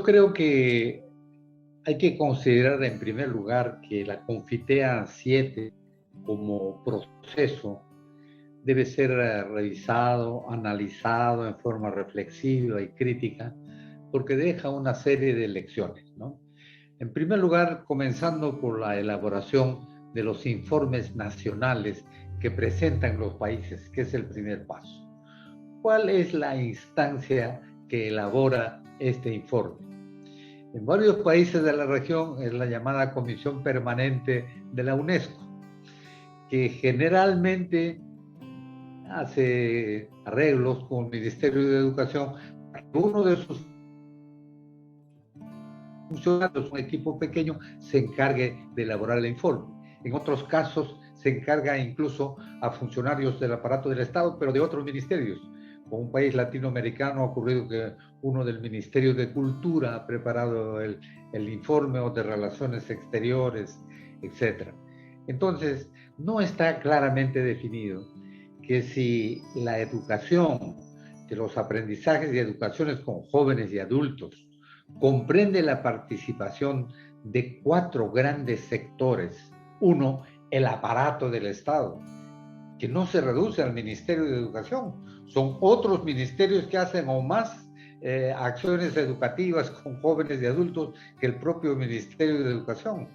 Yo creo que hay que considerar en primer lugar que la Confitea 7 como proceso debe ser revisado, analizado en forma reflexiva y crítica, porque deja una serie de lecciones, ¿no? En primer lugar, comenzando por la elaboración de los informes nacionales que presentan los países, que es el primer paso. ¿Cuál es la instancia que elabora este informe? En varios países de la región es la llamada Comisión Permanente de la UNESCO, que generalmente hace arreglos con el Ministerio de Educación para que uno de sus funcionarios, un equipo pequeño, se encargue de elaborar el informe. En otros casos se encarga incluso a funcionarios del aparato del Estado, pero de otros ministerios. Con un país latinoamericano ha ocurrido que uno del Ministerio de Cultura ha preparado el informe, o de Relaciones Exteriores, etc. Entonces, no está claramente definido que si la educación, que los aprendizajes y educaciones con jóvenes y adultos comprende la participación de 4 grandes sectores. Uno, el aparato del Estado, que no se reduce al Ministerio de Educación, son otros ministerios que hacen o más acciones educativas con jóvenes y adultos que el propio Ministerio de Educación.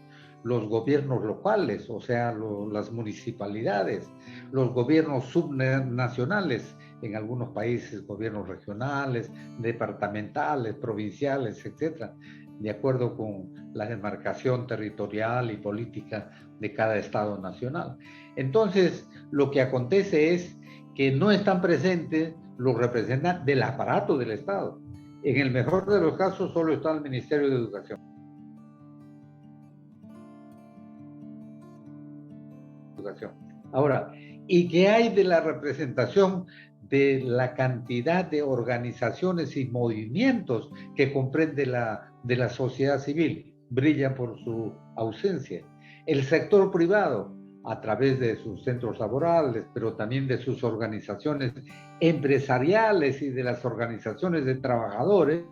Los gobiernos locales, o sea, las municipalidades, los gobiernos subnacionales, en algunos países gobiernos regionales, departamentales, provinciales, etcétera, de acuerdo con la demarcación territorial y política de cada estado nacional. Entonces, lo que acontece es que no están presentes los representantes del aparato del Estado. En el mejor de los casos solo está el Ministerio de Educación. Ahora, ¿y qué hay de la representación de la cantidad de organizaciones y movimientos que comprende de la sociedad civil? Brillan por su ausencia. El sector privado, a través de sus centros laborales, pero también de sus organizaciones empresariales y de las organizaciones de trabajadores,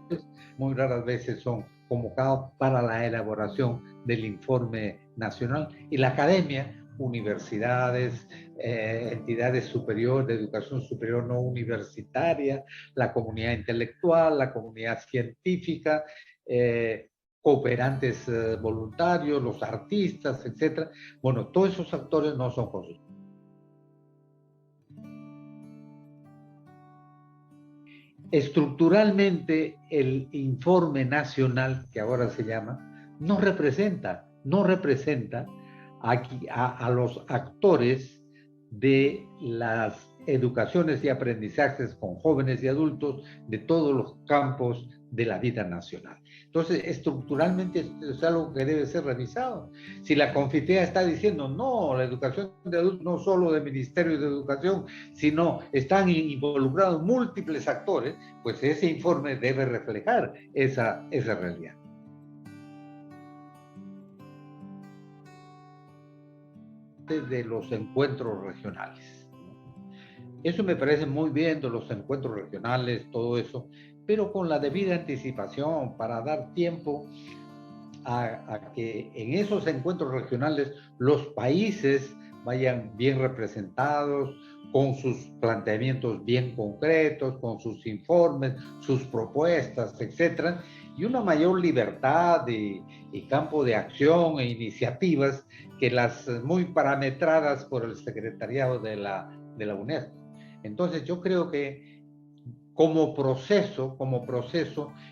muy raras veces son convocados para la elaboración del informe nacional. Y la academia, universidades, entidades superiores de educación superior no universitaria, la comunidad intelectual, la comunidad científica, cooperantes voluntarios, los artistas, etcétera. Bueno, todos esos actores no son consultados. Estructuralmente, el informe nacional, que ahora se llama, no representa a los actores de las educaciones y aprendizajes con jóvenes y adultos de todos los campos de la vida nacional. Entonces, estructuralmente es algo que debe ser revisado. Si la Confitea está diciendo, no, la educación de adultos no solo del Ministerio de Educación, sino están involucrados múltiples actores, pues ese informe debe reflejar esa realidad. De los encuentros regionales. Eso me parece muy bien, de los encuentros regionales, todo eso, pero con la debida anticipación para dar tiempo a que en esos encuentros regionales los países vayan bien representados, con sus planteamientos bien concretos, con sus informes, sus propuestas, etcétera, y una mayor libertad y campo de acción e iniciativas que las muy parametradas por el secretariado de la UNESCO. Entonces yo creo que como proceso,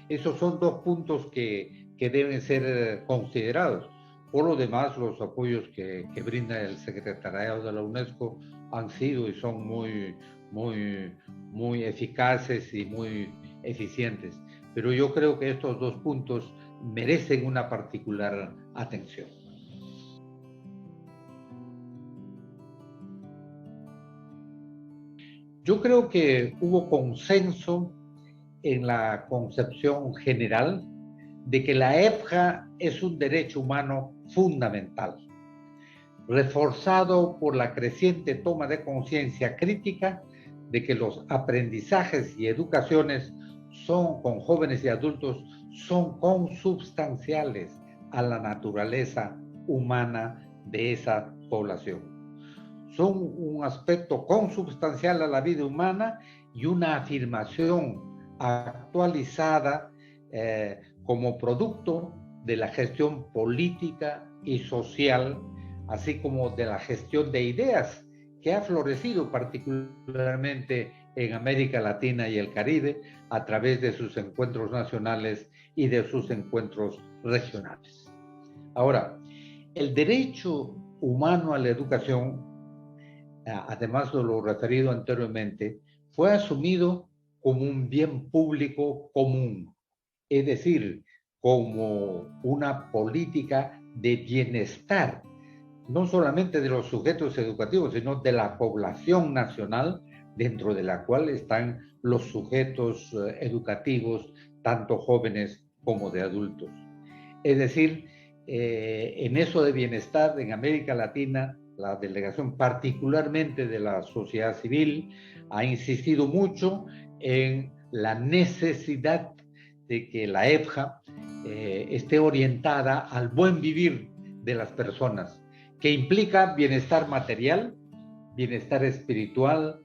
esos son 2 puntos que deben ser considerados. Por lo demás, los apoyos que brinda el secretariado de la UNESCO han sido y son muy eficaces y muy eficientes. Pero yo creo que estos 2 puntos merecen una particular atención. Yo creo que hubo consenso en la concepción general de que la EPJA es un derecho humano fundamental, reforzado por la creciente toma de conciencia crítica de que los aprendizajes y educaciones con jóvenes y adultos, son consubstanciales a la naturaleza humana de esa población. Son un aspecto consubstancial a la vida humana y una afirmación actualizada como producto de la gestión política y social, así como de la gestión de ideas que ha florecido particularmente en América Latina y el Caribe a través de sus encuentros nacionales y de sus encuentros regionales. Ahora, el derecho humano a la educación, además de lo referido anteriormente, fue asumido como un bien público común, es decir, como una política de bienestar, no solamente de los sujetos educativos, sino de la población nacional, dentro de la cual están los sujetos educativos, tanto jóvenes como de adultos. Es decir, en eso de bienestar en América Latina, la delegación particularmente de la sociedad civil ha insistido mucho en la necesidad de que la EFJA esté orientada al buen vivir de las personas, que implica bienestar material, bienestar espiritual,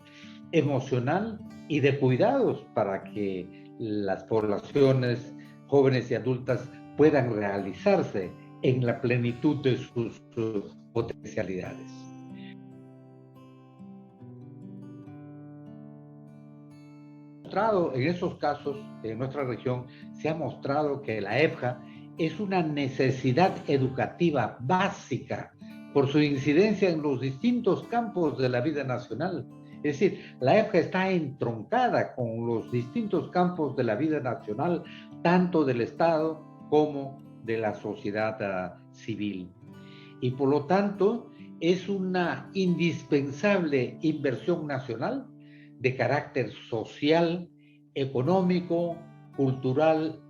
emocional y de cuidados para que las poblaciones jóvenes y adultas puedan realizarse en la plenitud de sus potencialidades. En esos casos, en nuestra región, se ha mostrado que la EFJA es una necesidad educativa básica por su incidencia en los distintos campos de la vida nacional. Es decir, la EFJA está entroncada con los distintos campos de la vida nacional, tanto del Estado como de la sociedad civil. Y por lo tanto, es una indispensable inversión nacional de carácter social, económico, cultural,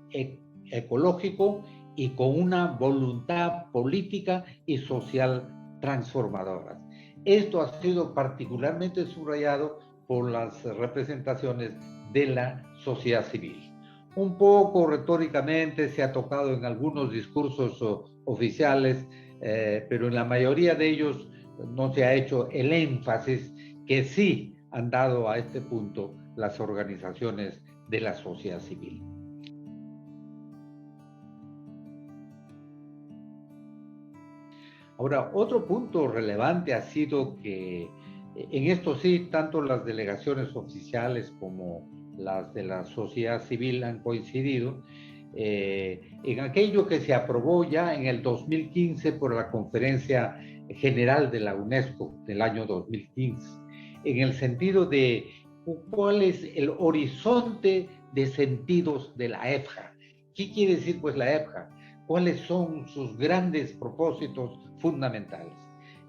ecológico y con una voluntad política y social transformadora. Esto ha sido particularmente subrayado por las representaciones de la sociedad civil. Un poco retóricamente se ha tocado en algunos discursos oficiales, pero en la mayoría de ellos no se ha hecho el énfasis que sí han dado a este punto las organizaciones de la sociedad civil. Ahora, otro punto relevante ha sido que en esto sí, tanto las delegaciones oficiales como las de la sociedad civil han coincidido en aquello que se aprobó ya en el 2015 por la Conferencia General de la UNESCO del año 2015, en el sentido de cuál es el horizonte de sentidos de la EFJA. ¿Qué quiere decir pues la EFJA? ¿Cuáles son sus grandes propósitos fundamentales?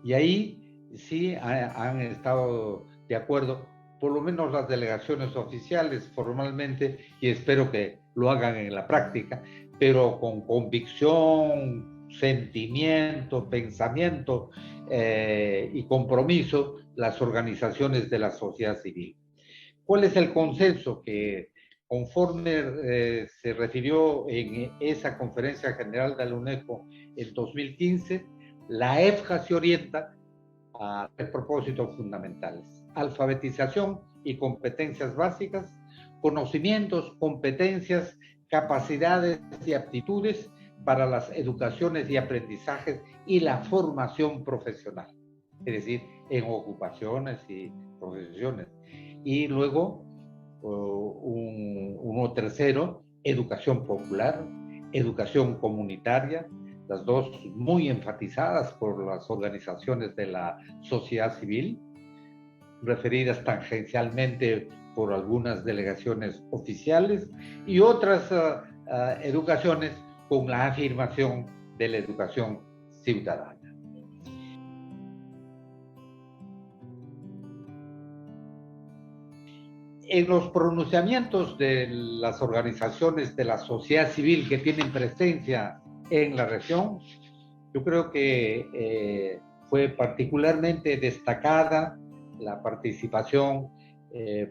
Y ahí sí han estado de acuerdo, por lo menos las delegaciones oficiales formalmente, y espero que lo hagan en la práctica, pero con convicción, sentimiento, pensamiento y compromiso, las organizaciones de la sociedad civil. ¿Cuál es el consenso que conforme se refirió en esa conferencia general de la UNESCO en 2015, la EFJA se orienta a tres propósitos fundamentales: alfabetización y competencias básicas, conocimientos, competencias, capacidades y aptitudes para las educaciones y aprendizajes y la formación profesional, es decir, en ocupaciones y profesiones. Y luego, uno tercero, educación popular, educación comunitaria, las dos muy enfatizadas por las organizaciones de la sociedad civil, referidas tangencialmente por algunas delegaciones oficiales, y otras educaciones con la afirmación de la educación ciudadana. En los pronunciamientos de las organizaciones de la sociedad civil que tienen presencia en la región, yo creo que fue particularmente destacada la participación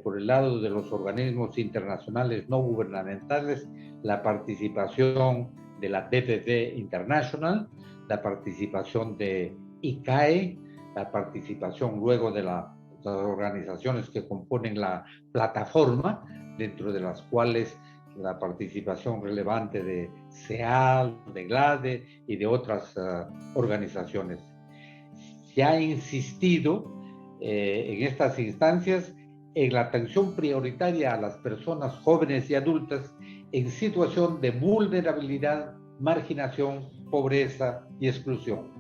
por el lado de los organismos internacionales no gubernamentales, la participación de la DPP International, la participación de ICAE, la participación luego de las organizaciones que componen la plataforma, dentro de las cuales la participación relevante de CEAL, de GLADE y de otras organizaciones. Se ha insistido en estas instancias en la atención prioritaria a las personas jóvenes y adultas en situación de vulnerabilidad, marginación, pobreza y exclusión.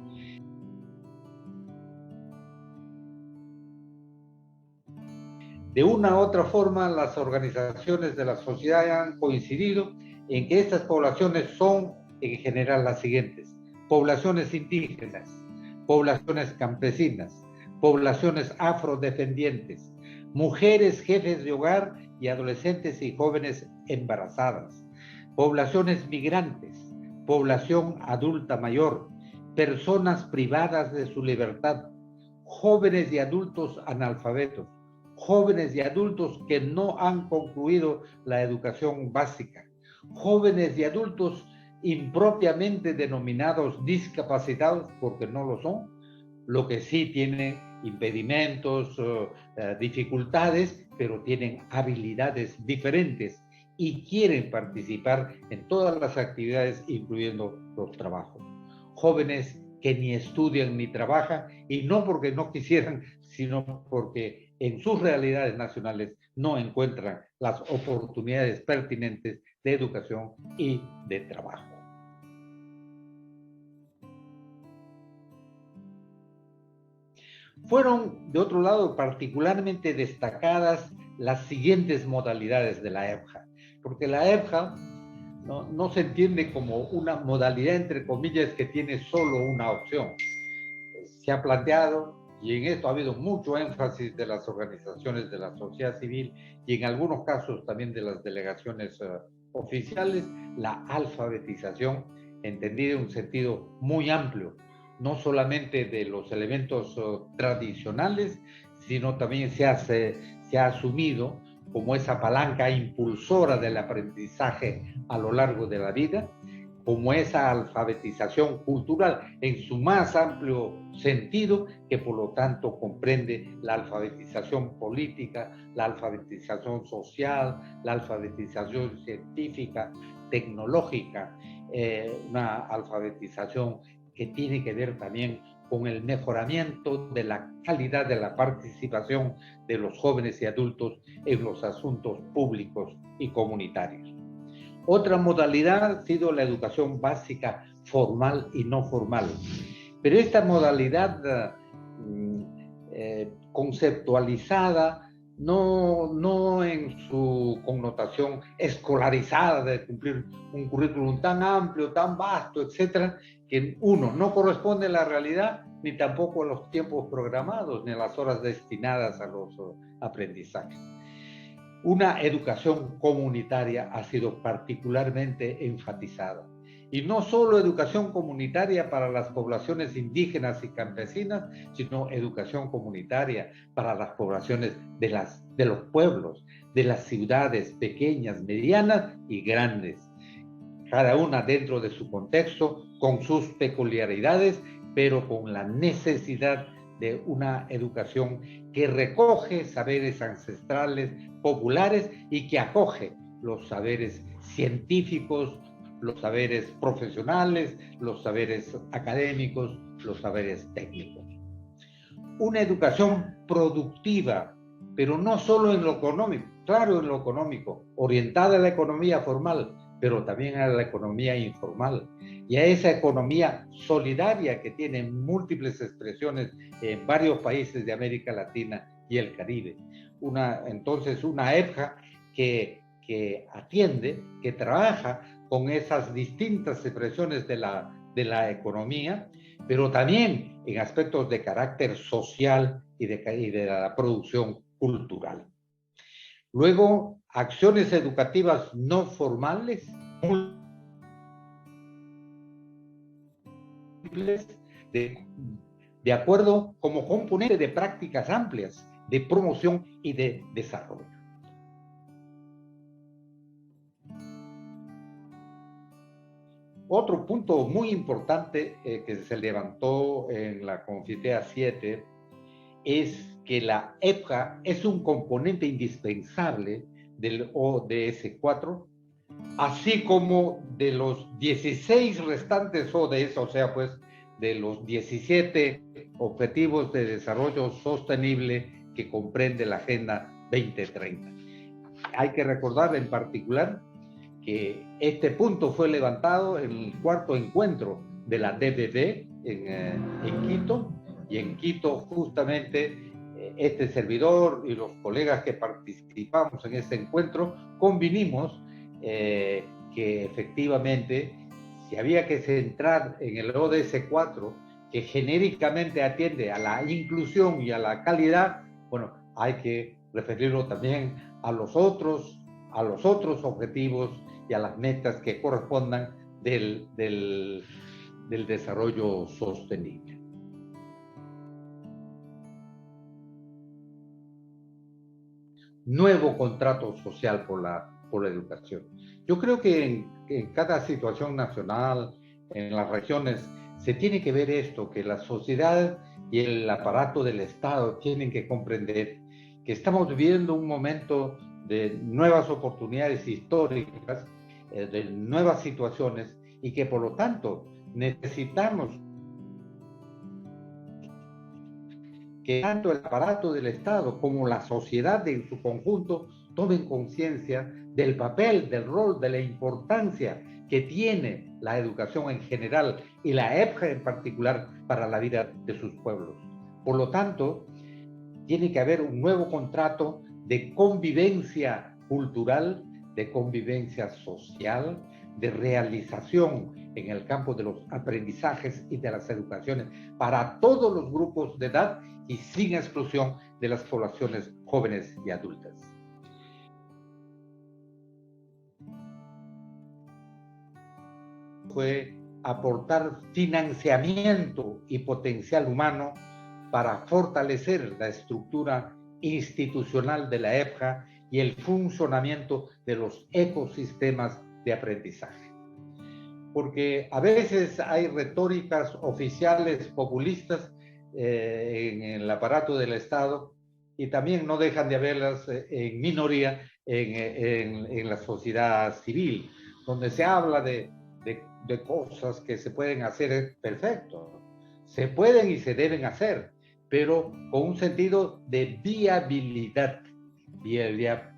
De una u otra forma, las organizaciones de la sociedad han coincidido en que estas poblaciones son, en general, las siguientes: poblaciones indígenas, poblaciones campesinas, poblaciones afrodescendientes, mujeres jefes de hogar y adolescentes y jóvenes embarazadas, poblaciones migrantes, población adulta mayor, personas privadas de su libertad, jóvenes y adultos analfabetos, jóvenes y adultos que no han concluido la educación básica, jóvenes y adultos impropiamente denominados discapacitados porque no lo son, lo que sí tienen impedimentos, dificultades, pero tienen habilidades diferentes y quieren participar en todas las actividades, incluyendo los trabajos. Jóvenes que ni estudian ni trabajan, y no porque no quisieran, sino porque en sus realidades nacionales no encuentran las oportunidades pertinentes de educación y de trabajo. Fueron, de otro lado, particularmente destacadas las siguientes modalidades de la EPJA, porque la EPJA no se entiende como una modalidad, entre comillas, que tiene solo una opción. Se ha planteado, y en esto ha habido mucho énfasis de las organizaciones de la sociedad civil y en algunos casos también de las delegaciones oficiales, la alfabetización, entendida en un sentido muy amplio, no solamente de los elementos tradicionales, sino también se ha asumido como esa palanca impulsora del aprendizaje a lo largo de la vida, como esa alfabetización cultural en su más amplio sentido, que por lo tanto comprende la alfabetización política, la alfabetización social, la alfabetización científica, tecnológica, una alfabetización que tiene que ver también con el mejoramiento de la calidad de la participación de los jóvenes y adultos en los asuntos públicos y comunitarios. Otra modalidad ha sido la educación básica formal y no formal. Pero esta modalidad conceptualizada, no en su connotación escolarizada de cumplir un currículum tan amplio, tan vasto, etcétera, que uno no corresponde a la realidad, ni tampoco a los tiempos programados, ni a las horas destinadas a los aprendizajes. Una educación comunitaria ha sido particularmente enfatizada. Y no solo educación comunitaria para las poblaciones indígenas y campesinas, sino educación comunitaria para las poblaciones de los pueblos, de las ciudades pequeñas, medianas y grandes. Cada una dentro de su contexto, con sus peculiaridades, pero con la necesidad de una educación que recoge saberes ancestrales, populares, y que acoge los saberes científicos, los saberes profesionales, los saberes académicos, los saberes técnicos. Una educación productiva, pero no solo en lo económico, claro, en lo económico, orientada a la economía formal, pero también a la economía informal y a esa economía solidaria que tiene múltiples expresiones en varios países de América Latina y el Caribe. Entonces, una EPJA que atiende, que trabaja con esas distintas expresiones de la economía, pero también en aspectos de carácter social y de la producción cultural. Luego, acciones educativas no formales, de acuerdo como componente de prácticas amplias de promoción y de desarrollo. Otro punto muy importante que se levantó en la Confitea 7 es que la EPJA es un componente indispensable del ODS 4, así como de los 16 restantes ODS, o sea, pues de los 17 Objetivos de Desarrollo Sostenible que comprende la Agenda 2030. Hay que recordar en particular que este punto fue levantado en el cuarto encuentro de la DBD en Quito, y en Quito justamente este servidor y los colegas que participamos en este encuentro convinimos que efectivamente si había que centrar en el ODS 4, que genéricamente atiende a la inclusión y a la calidad, bueno, hay que referirlo también a los otros objetivos y a las metas que correspondan del desarrollo sostenible. Nuevo contrato social por la educación. Yo creo que en cada situación nacional, en las regiones, se tiene que ver esto, que la sociedad y el aparato del Estado tienen que comprender que estamos viviendo un momento de nuevas oportunidades históricas, de nuevas situaciones, y que por lo tanto necesitamos que tanto el aparato del Estado como la sociedad en su conjunto tomen conciencia del papel, del rol, de la importancia que tiene la educación en general y la EPJA en particular para la vida de sus pueblos. Por lo tanto, tiene que haber un nuevo contrato de convivencia cultural, de convivencia social, de realización en el campo de los aprendizajes y de las educaciones para todos los grupos de edad y sin exclusión de las poblaciones jóvenes y adultas. Fue aportar financiamiento y potencial humano para fortalecer la estructura institucional de la EPJA y el funcionamiento de los ecosistemas de aprendizaje. Porque a veces hay retóricas oficiales populistas en el aparato del Estado, y también no dejan de haberlas en minoría en la sociedad civil, donde se habla de cosas que se pueden hacer perfecto, se pueden y se deben hacer, pero con un sentido de viabilidad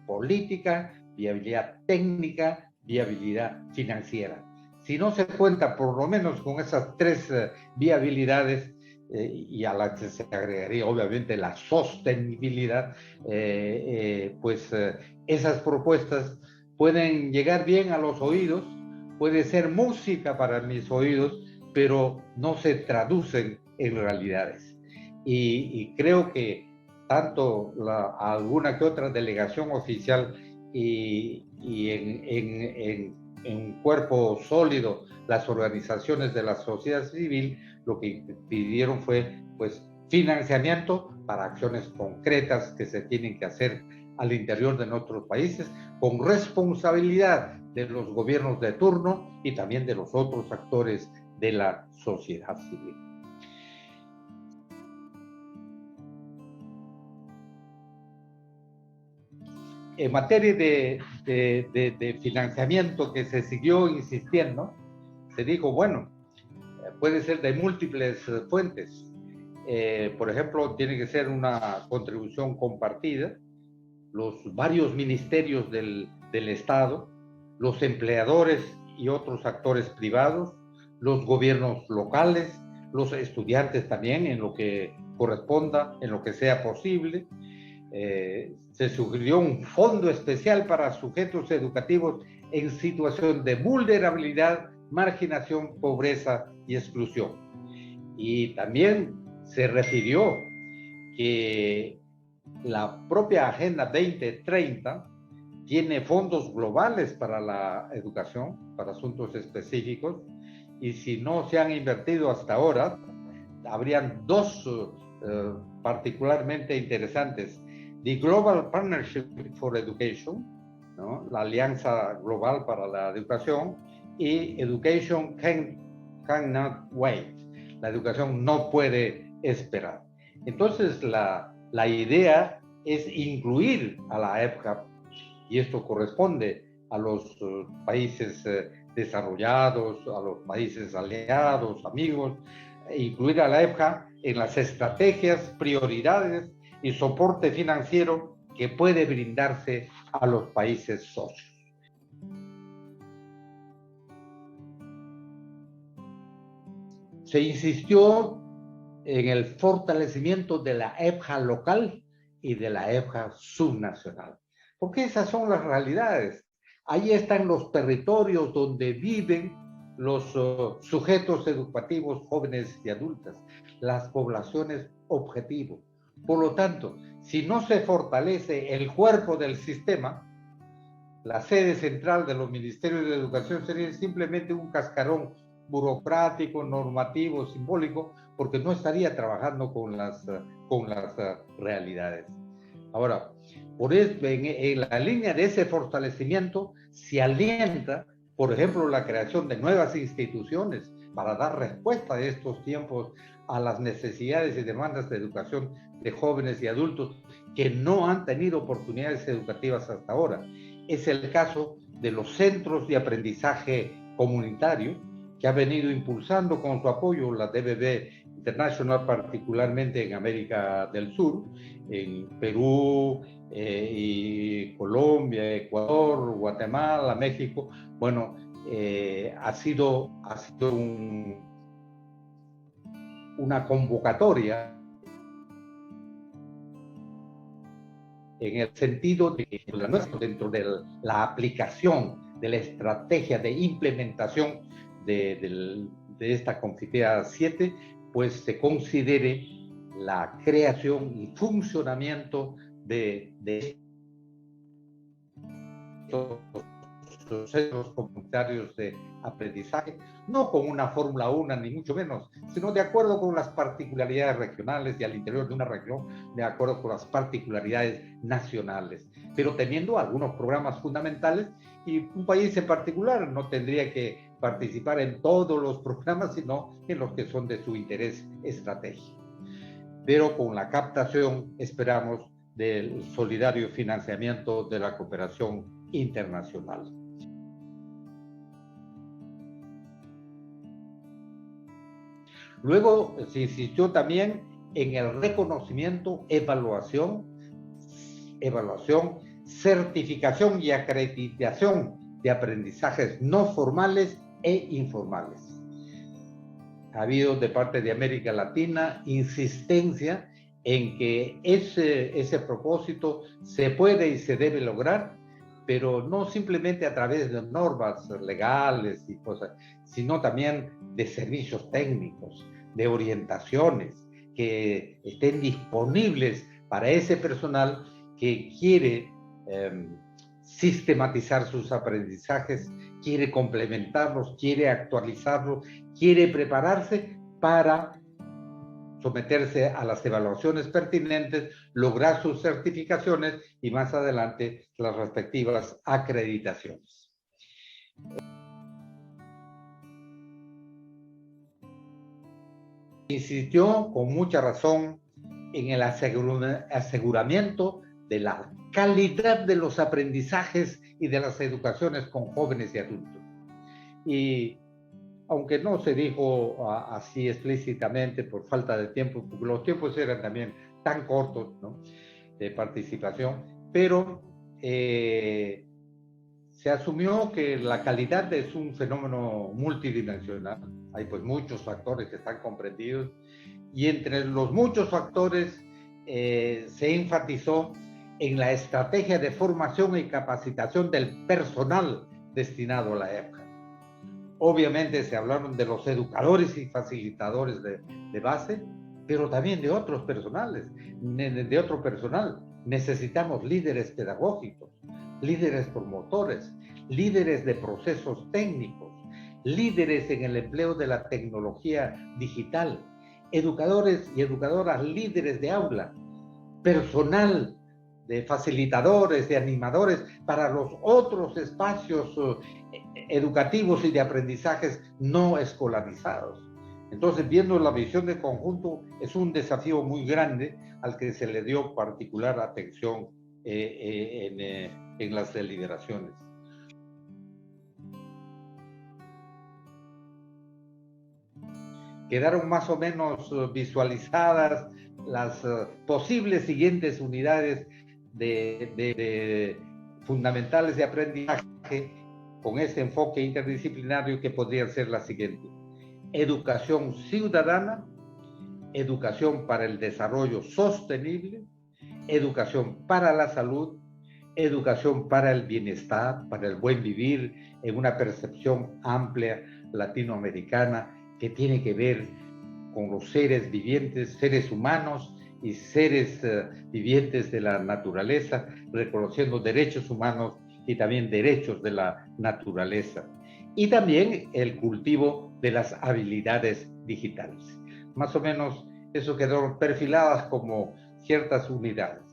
política, viabilidad técnica, viabilidad financiera. Si no se cuenta por lo menos con esas tres viabilidades, y a la que se agregaría obviamente la sostenibilidad, esas propuestas pueden llegar bien a los oídos, puede ser música para mis oídos, pero no se traducen en realidades. Y creo que tanto alguna que otra delegación oficial y en un cuerpo sólido las organizaciones de la sociedad civil lo que pidieron fue pues financiamiento para acciones concretas que se tienen que hacer al interior de nuestros países con responsabilidad de los gobiernos de turno y también de los otros actores de la sociedad civil. En materia de financiamiento que se siguió insistiendo, se dijo, bueno, puede ser de múltiples fuentes. Por ejemplo, tiene que ser una contribución compartida, los varios ministerios del Estado, los empleadores y otros actores privados, los gobiernos locales, los estudiantes también, en lo que corresponda, en lo que sea posible. Se sugirió un fondo especial para sujetos educativos en situación de vulnerabilidad, marginación, pobreza y exclusión. Y también se refirió que la propia Agenda 2030 tiene fondos globales para la educación, para asuntos específicos, y si no se han invertido hasta ahora, habrían dos particularmente interesantes. the Global Partnership for Education, ¿no? La Alianza Global para la Educación, y Education Cannot Wait. La educación no puede esperar. Entonces, la idea es incluir a la EPJAP, y esto corresponde a los países desarrollados, a los países aliados, amigos, incluir a la EPJA en las estrategias, prioridades y soporte financiero que puede brindarse a los países socios. Se insistió en el fortalecimiento de la EPJA local y de la EPJA subnacional, porque esas son las realidades. Ahí están los territorios donde viven los sujetos educativos jóvenes y adultas, las poblaciones objetivo. Por lo tanto, si no se fortalece el cuerpo del sistema, la sede central de los ministerios de educación sería simplemente un cascarón burocrático, normativo, simbólico, porque no estaría trabajando con las realidades. Ahora, por eso, en la línea de ese fortalecimiento se alienta, por ejemplo, la creación de nuevas instituciones para dar respuesta a estos tiempos a las necesidades y demandas de educación de jóvenes y adultos que no han tenido oportunidades educativas hasta ahora. Es el caso de los centros de aprendizaje comunitario que ha venido impulsando con su apoyo la DBB International, particularmente en América del Sur, en Perú, y Colombia, Ecuador, Guatemala, México. Bueno, ha sido una convocatoria en el sentido de que dentro de la aplicación de la estrategia de implementación de esta Confitea 7, pues se considere la creación y funcionamiento de estos centros comunitarios de aprendizaje, no con una fórmula una ni mucho menos, sino de acuerdo con las particularidades regionales y al interior de una región, de acuerdo con las particularidades nacionales, pero teniendo algunos programas fundamentales, y un país en particular no tendría que participar en todos los programas, sino en los que son de su interés estratégico. Pero con la captación, esperamos, del solidario financiamiento de la cooperación internacional. Luego se insistió también en el reconocimiento, evaluación, certificación y acreditación de aprendizajes no formales e informales. Ha habido de parte de América Latina insistencia en que ese propósito se puede y se debe lograr, pero no simplemente a través de normas legales y cosas, sino también de servicios técnicos, de orientaciones que estén disponibles para ese personal que quiere sistematizar sus aprendizajes, quiere complementarlos, quiere actualizarlos, quiere prepararse para someterse a las evaluaciones pertinentes, lograr sus certificaciones y más adelante las respectivas acreditaciones. Insistió con mucha razón en el aseguramiento de la calidad de los aprendizajes y de las educaciones con jóvenes y adultos. Y aunque no se dijo así explícitamente por falta de tiempo, porque los tiempos eran también tan cortos, ¿no?, de participación, pero se asumió que la calidad es un fenómeno multidimensional. Hay pues muchos factores que están comprendidos, y entre los muchos factores se enfatizó en la estrategia de formación y capacitación del personal destinado a la EPJA. Obviamente se hablaron de los educadores y facilitadores de base, pero también de otros personales, de otro personal. Necesitamos líderes pedagógicos, líderes promotores, líderes de procesos técnicos, líderes en el empleo de la tecnología digital, educadores y educadoras líderes de aula, personal de facilitadores, de animadores para los otros espacios educativos y de aprendizajes no escolarizados. Entonces, viendo la visión de conjunto, es un desafío muy grande al que se le dio particular atención en las deliberaciones. Quedaron más o menos visualizadas las posibles siguientes unidades fundamentales de aprendizaje con ese enfoque interdisciplinario, que podrían ser las siguientes: educación ciudadana, educación para el desarrollo sostenible, educación para la salud, educación para el bienestar, para el buen vivir, en una percepción amplia latinoamericana que tiene que ver con los seres vivientes, seres humanos y seres vivientes de la naturaleza, reconociendo derechos humanos y también derechos de la naturaleza. Y también el cultivo de las habilidades digitales. Más o menos eso quedó perfiladas como ciertas unidades.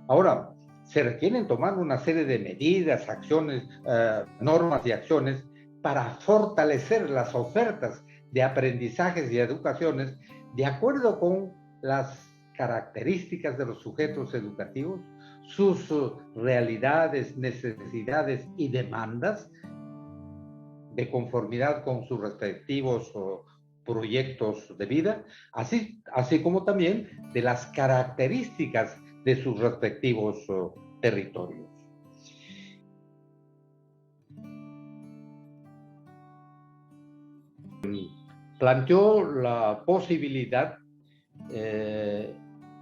Ahora, se requieren tomar una serie de medidas, acciones, normas y acciones para fortalecer las ofertas de aprendizajes y educaciones de acuerdo con las características de los sujetos educativos, sus realidades, necesidades y demandas, de conformidad con sus respectivos proyectos de vida, así como también de las características de sus respectivos territorios. Planteó la posibilidad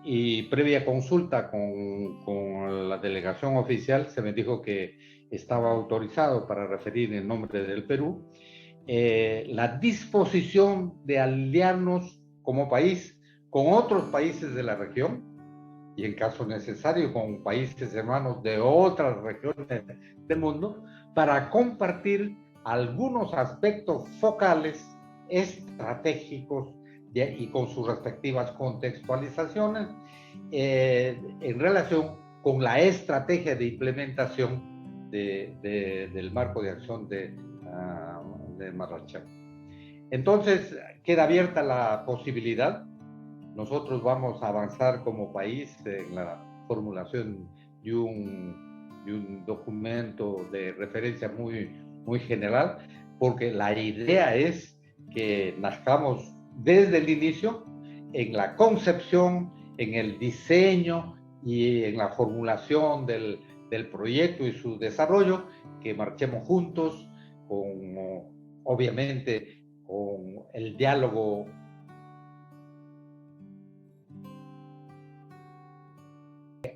y previa consulta con la delegación oficial, se me dijo que estaba autorizado para referir en nombre del Perú, la disposición de aliarnos como país con otros países de la región y, en caso necesario, con países hermanos de otras regiones del mundo, para compartir algunos aspectos focales estratégicos y con sus respectivas contextualizaciones en relación con la estrategia de implementación del marco de acción de Marrakech. Entonces, queda abierta la posibilidad. Nosotros vamos a avanzar como país en la formulación de un documento de referencia muy general, porque la idea es que nazcamos desde el inicio en la concepción, en el diseño y en la formulación del proyecto y su desarrollo, que marchemos juntos, obviamente con el diálogo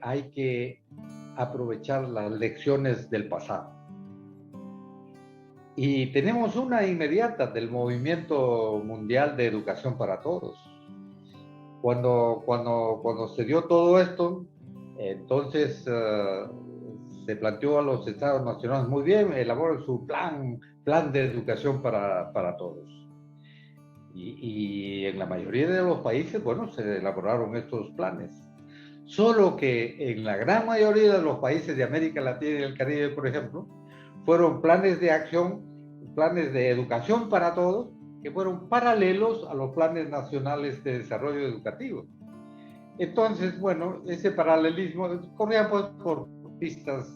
hay que aprovechar las lecciones del pasado. Y tenemos una inmediata del Movimiento Mundial de Educación para Todos. Cuando se dio todo esto, entonces se planteó a los Estados nacionales: muy bien, elaboren su plan de educación para todos. Y en la mayoría de los países, bueno, se elaboraron estos planes. Solo que en la gran mayoría de los países de América Latina y el Caribe, por ejemplo, fueron planes de acción, planes de educación para todos, que fueron paralelos a los planes nacionales de desarrollo educativo. Entonces, bueno, ese paralelismo corría pues por pistas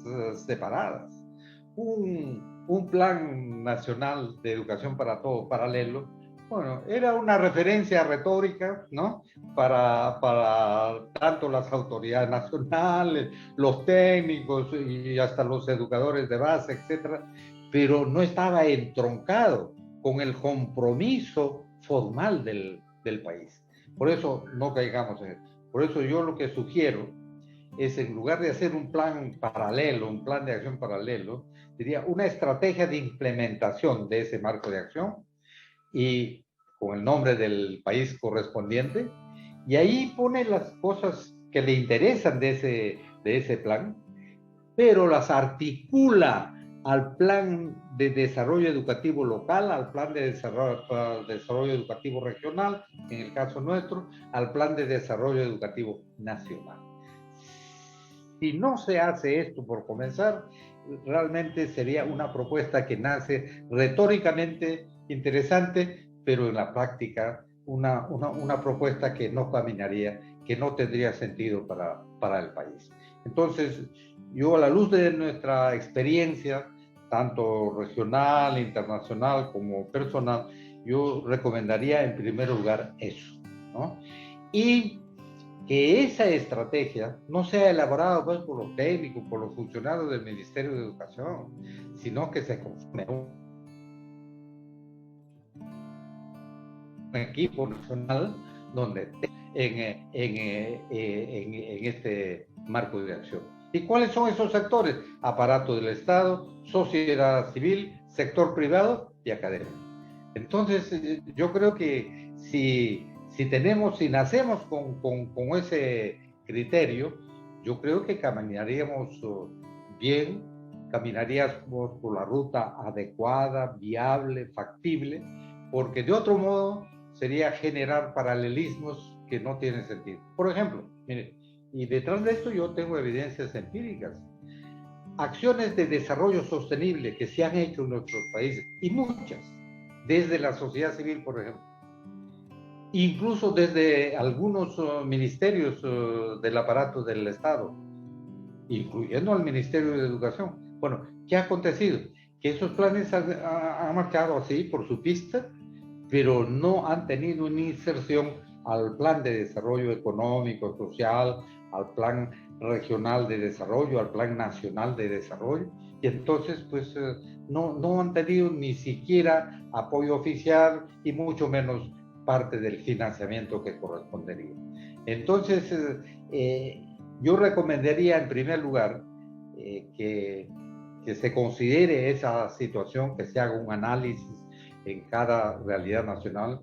separadas. Un plan nacional de educación para todos paralelo, bueno, era una referencia retórica, ¿no? Para tanto las autoridades nacionales, los técnicos y hasta los educadores de base, etcétera, pero no estaba entroncado con el compromiso formal del país. Por eso no caigamos en eso. Por eso yo lo que sugiero es, en lugar de hacer un plan paralelo, un plan de acción paralelo, diría una estrategia de implementación de ese marco de acción, y con el nombre del país correspondiente, y ahí pone las cosas que le interesan de ese plan, pero las articula al plan de desarrollo educativo local, al plan de desarrollo educativo regional, en el caso nuestro, al plan de desarrollo educativo nacional. Si no se hace esto por comenzar, realmente sería una propuesta que nace retóricamente interesante, pero en la práctica una propuesta que no caminaría, que no tendría sentido para el país. Entonces, yo a la luz de nuestra experiencia, tanto regional, internacional como personal, yo recomendaría en primer lugar eso, ¿no? Y que esa estrategia no sea elaborada pues, por los técnicos, por los funcionarios del Ministerio de Educación, sino que se conforme un equipo nacional donde en este marco de acción. ¿Y cuáles son esos sectores? Aparato del Estado, sociedad civil, sector privado y academia. Entonces, yo creo que si nacemos con ese criterio, yo creo que caminaríamos bien, caminaríamos por la ruta adecuada, viable, factible, porque de otro modo sería generar paralelismos que no tienen sentido. Por ejemplo, mire, y detrás de esto yo tengo evidencias empíricas. Acciones de desarrollo sostenible que se han hecho en nuestros países, y muchas, desde la sociedad civil, por ejemplo, incluso desde algunos ministerios del aparato del Estado, incluyendo al Ministerio de Educación. Bueno, ¿qué ha acontecido? Que esos planes han marchado así por su pista, pero no han tenido una inserción al plan de desarrollo económico, social, al plan regional de desarrollo, al plan nacional de desarrollo, y entonces pues no han tenido ni siquiera apoyo oficial y mucho menos parte del financiamiento que correspondería. Entonces, yo recomendaría en primer lugar que se considere esa situación, que se haga un análisis en cada realidad nacional,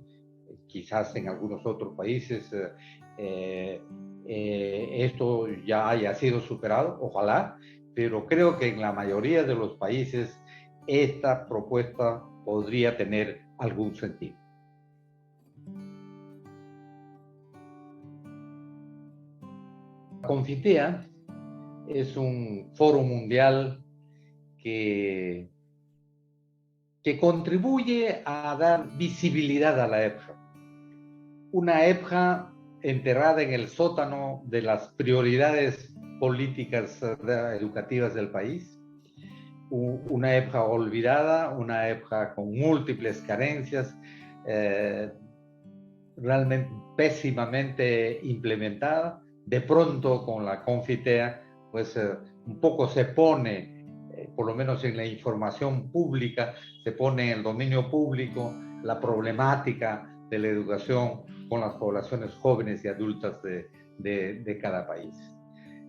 quizás en algunos otros países esto ya haya sido superado, ojalá, pero creo que en la mayoría de los países esta propuesta podría tener algún sentido. Confitea es un foro mundial que contribuye a dar visibilidad a la EPJA. Una EPJA enterrada en el sótano de las prioridades políticas educativas del país, una EPJA olvidada, una EPJA con múltiples carencias, realmente pésimamente implementada. De pronto con la Confitea, pues un poco se pone, por lo menos en la información pública, se pone en el dominio público la problemática de la educación con las poblaciones jóvenes y adultas de cada país.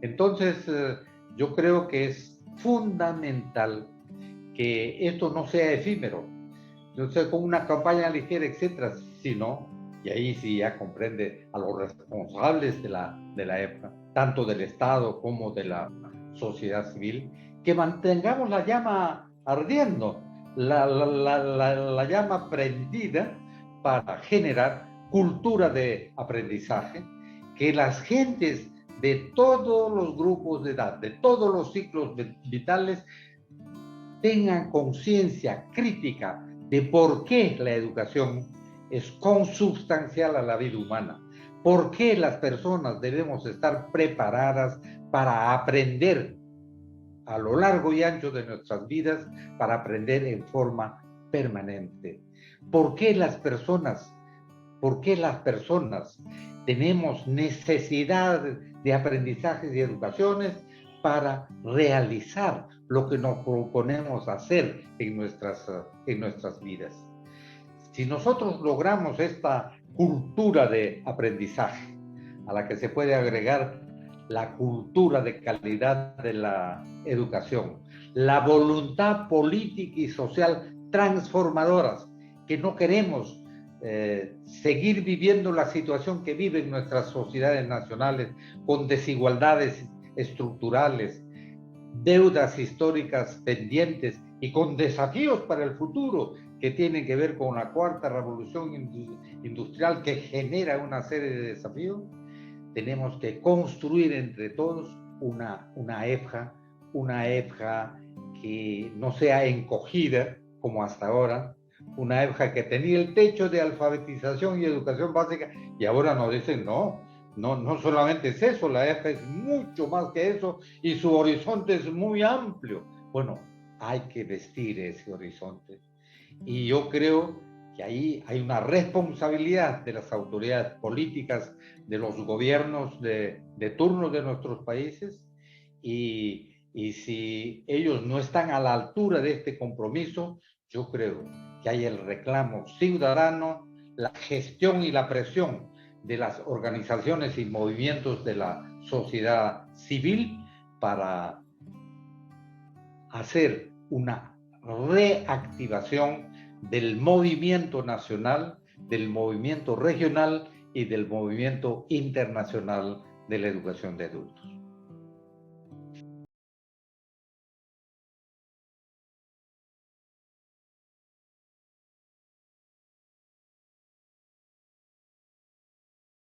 Entonces, yo creo que es fundamental que esto no sea efímero, no sea con una campaña ligera, etcétera, sino, y ahí sí ya comprende a los responsables de la EPJA, tanto del Estado como de la sociedad civil, que mantengamos la llama ardiendo, la llama prendida para generar cultura de aprendizaje, que las gentes de todos los grupos de edad, de todos los ciclos vitales, tengan conciencia crítica de por qué la educación es consubstancial a la vida humana, por qué las personas debemos estar preparadas para aprender a lo largo y ancho de nuestras vidas, para aprender en forma permanente. ¿Por qué las personas tenemos necesidad de aprendizajes y educaciones para realizar lo que nos proponemos hacer en nuestras vidas? Si nosotros logramos esta cultura de aprendizaje, a la que se puede agregar la cultura de calidad de la educación, la voluntad política y social transformadoras, que no queremos seguir viviendo la situación que viven nuestras sociedades nacionales con desigualdades estructurales, deudas históricas pendientes y con desafíos para el futuro que tienen que ver con la cuarta revolución industrial que genera una serie de desafíos, tenemos que construir entre todos una EFJA que no sea encogida como hasta ahora, una EFJA que tenía el techo de alfabetización y educación básica y ahora nos dicen no solamente es eso, la EFJA es mucho más que eso y su horizonte es muy amplio. Bueno, hay que vestir ese horizonte y yo creo que ahí hay una responsabilidad de las autoridades políticas, de los gobiernos de turno de nuestros países, y si ellos no están a la altura de este compromiso, yo creo que hay el reclamo ciudadano, la gestión y la presión de las organizaciones y movimientos de la sociedad civil para hacer una reactivación del movimiento nacional, del movimiento regional y del movimiento internacional de la educación de adultos.